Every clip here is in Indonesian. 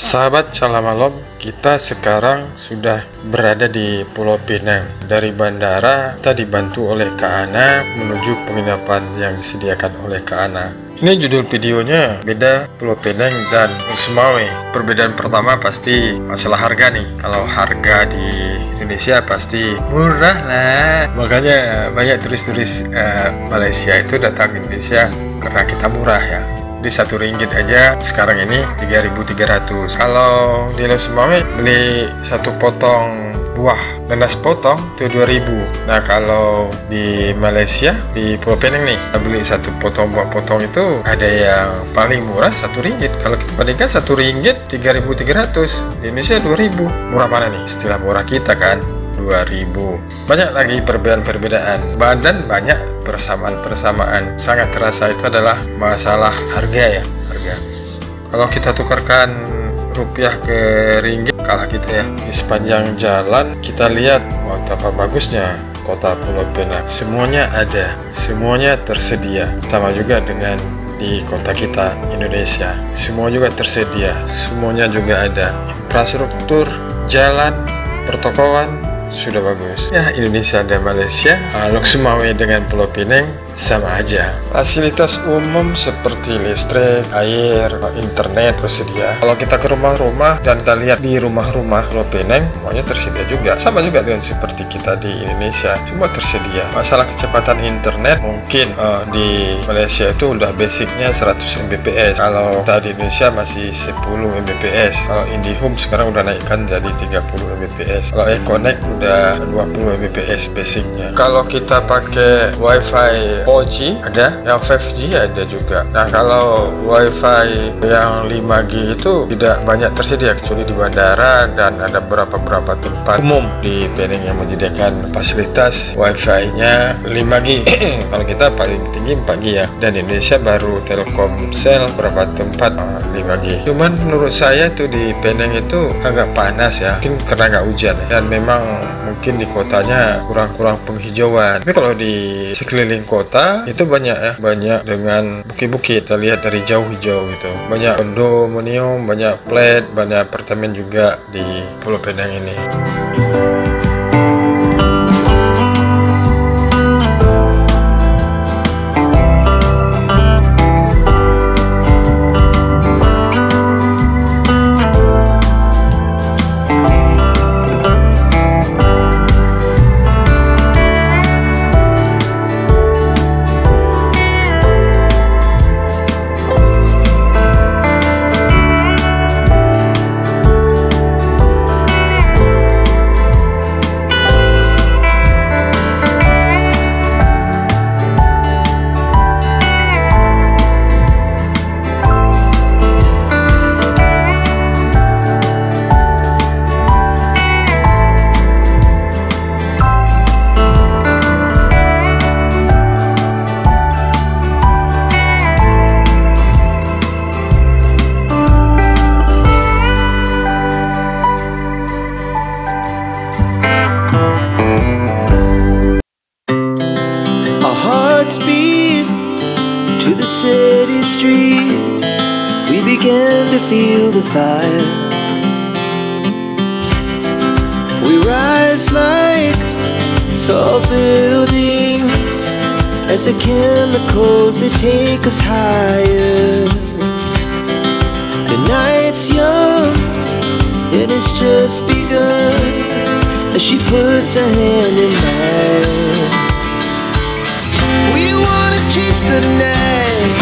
Sahabat Calamalom, kita sekarang sudah berada di Pulau Pinang. Dari bandara kita dibantu oleh Kak Ana menuju penginapan yang disediakan oleh Kak Ana. Ini judul videonya beda Pulau Pinang dan Sumawe. Perbedaan pertama pasti masalah harga nih. Kalau harga di Indonesia pasti murah lah. Makanya banyak turis-turis Malaysia itu datang ke Indonesia karena kita murah ya. Di RM1 aja sekarang ini 3.300. Kalau di Sumawe beli satu potong buah nanas potong itu 2.000. Nah kalau di Malaysia di Pulau Pinang nih beli satu potong buah potong itu ada yang paling murah RM1. Kalau kita bandingkan RM1 3.300, di Indonesia 2.000. Murah mana nih? Istilah murah kita kan 2.000. Banyak lagi perbedaan-perbedaan, dan banyak persamaan-persamaan. Sangat terasa itu adalah masalah harga ya, harga. Kalau kita tukarkan rupiah ke ringgit, kalah kita ya. Di sepanjang jalan kita lihat betapa bagusnya kota Pulau Pinang. Semuanya ada, semuanya tersedia. Sama juga dengan di kota kita Indonesia, semua juga tersedia, semuanya juga ada. Infrastruktur, jalan, pertokoan sudah bagus ya. Indonesia dan Malaysia, Sumawe dengan Pulau Pinang sama aja. Fasilitas umum seperti listrik, air, internet tersedia. Kalau kita ke rumah-rumah dan kita lihat di rumah-rumah Pulau Pinang, semuanya tersedia juga. Sama juga dengan seperti kita di Indonesia, semua tersedia. Masalah kecepatan internet mungkin di Malaysia itu udah basicnya 100 Mbps. Kalau kita di Indonesia masih 10 Mbps. Kalau IndiHome sekarang udah naikkan jadi 30 Mbps. Kalau Econnect udah 20 Mbps basicnya. Kalau kita pakai WiFi 4G ada, yang 5G ada juga. Nah kalau WiFi yang 5G itu tidak banyak tersedia kecuali di bandara dan ada beberapa tempat umum di Pinang yang menyediakan fasilitas WiFi-nya 5G. Kalau kita paling tinggi 4G ya. Dan di Indonesia baru Telkomsel beberapa tempat 5G. Cuman menurut saya tuh di Pinang itu agak panas ya. Mungkin karena nggak hujan ya. Dan memang mungkin di kotanya kurang penghijauan. Tapi kalau di sekeliling kota itu banyak ya, banyak dengan bukit-bukit. Kita lihat dari jauh hijau gitu. Banyak kondominium, banyak flat, banyak apartemen juga di Pulau Pinang ini. Speed to the city streets, we began to feel the fire. We rise like tall buildings as the chemicals they take us higher. The night's young and it's just begun as she puts her hand in mine. We wanna chase the night,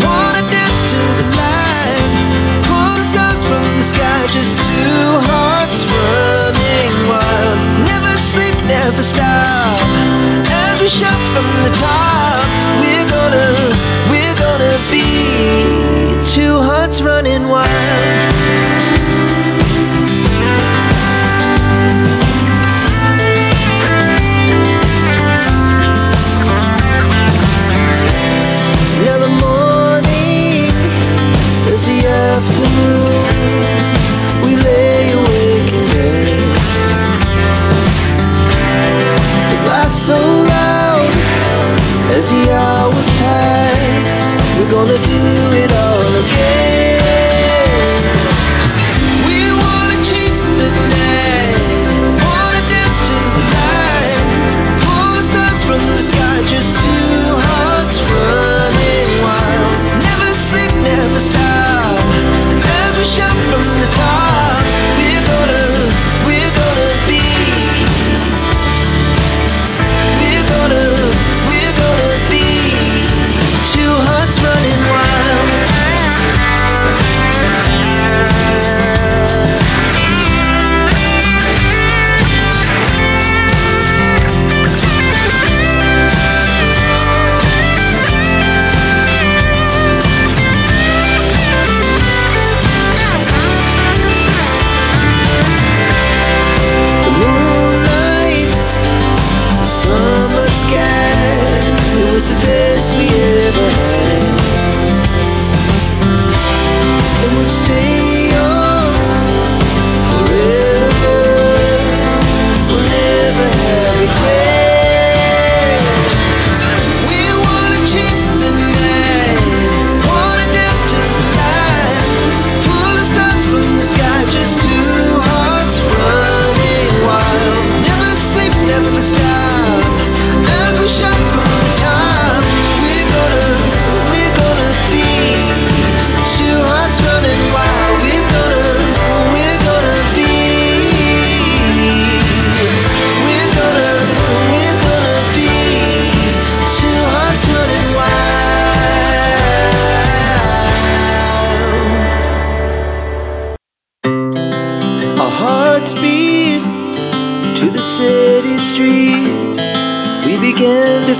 wanna dance to the light, pull the stars from the sky, just two hearts running wild. Never sleep, never stop, as we shout from the top. We're gonna be two hearts running wild. We lay awake in bed, the glass so loud as the hours pass. We're gonna do it all again.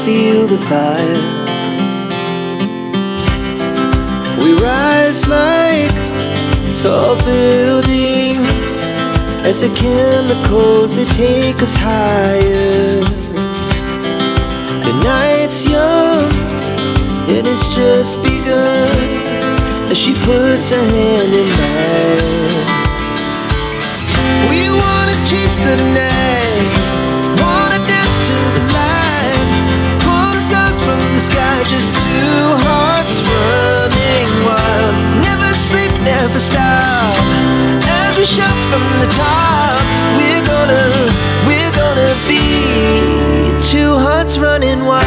feel the fire. We rise like tall buildings as the chemicals they take us higher. The night's young, it has just begun as she puts her hand in mine. We wanna chase the night, wanna dance to the light, pull the stars from the sky, just two hearts running wild. Never sleep, never stop, as we shout from the top. We're gonna be two hearts running wild.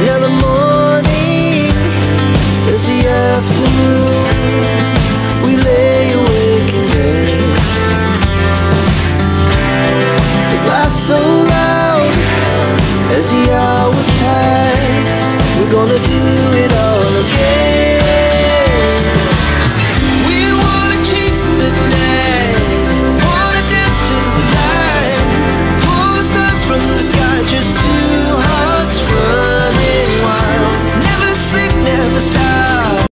Now the morning is the afternoon. We lay awake in bed. The laughs so loud as the hours pass. We're gonna do